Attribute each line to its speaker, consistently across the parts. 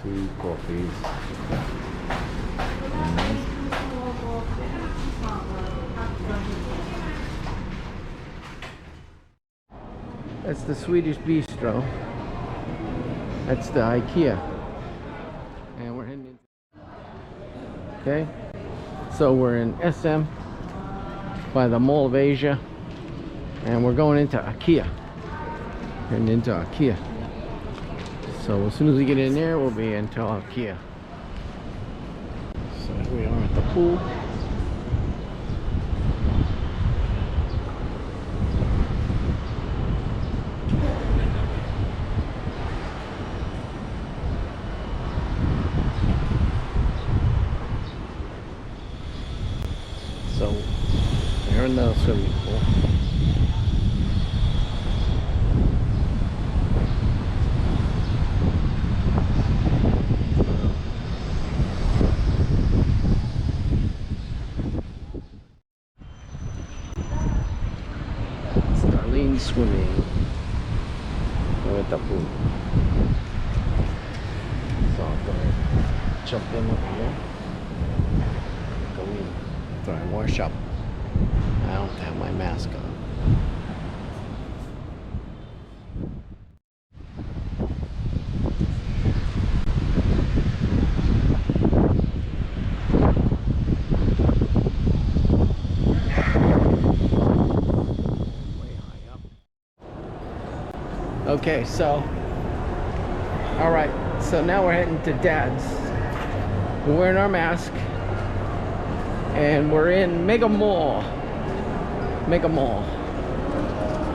Speaker 1: tea, coffees. That's the Swedish bistro. That's the IKEA. And we're heading into... Okay. So we're in SM by the Mall of Asia. And we're going into IKEA. Heading into IKEA. So as soon as we get in there, we'll be into IKEA. So here we are at the pool. So we're in the swimming pool. Swimming with the pool. So I'm gonna jump in up here, go in, try and wash up. I don't have my mask on. Okay, so alright, so now we're heading to Dad's. We're wearing our mask and we're in Megamall.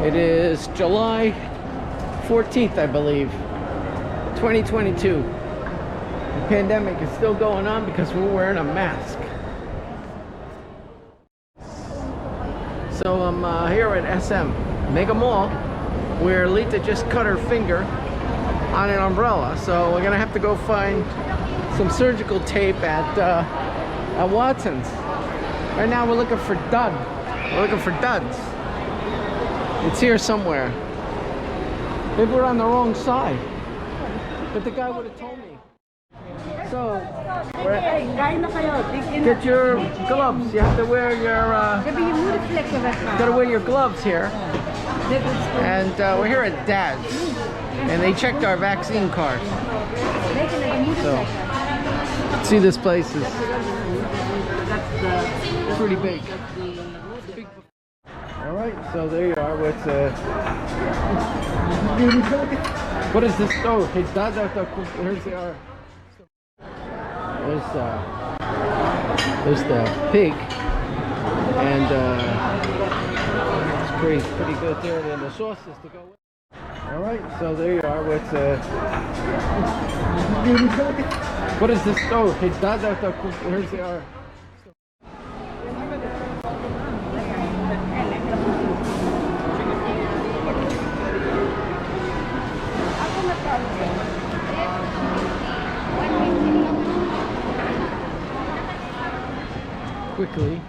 Speaker 1: It is July 14th, I believe, 2022. The pandemic is still going on because we're wearing a mask. So I'm here at SM Megamall, where Lita just cut her finger on an umbrella, so we're gonna have to go find some surgical tape at Watson's. Right now we're looking for Dud. We're looking for Duds. It's here somewhere. Maybe we're on the wrong side, but the guy would have told me. So get your gloves. You have to wear your gotta wear your gloves here. And we're here at Dad's, and they checked our vaccine card. So, see, this place is pretty big. All right, so there you are. What is this? Oh, it's Dad. Here's the. There's the pig, and. Pretty good there, and the sauces to go with. Alright, so there you are with what is this? Oh, it's Dad. Here's the quickly.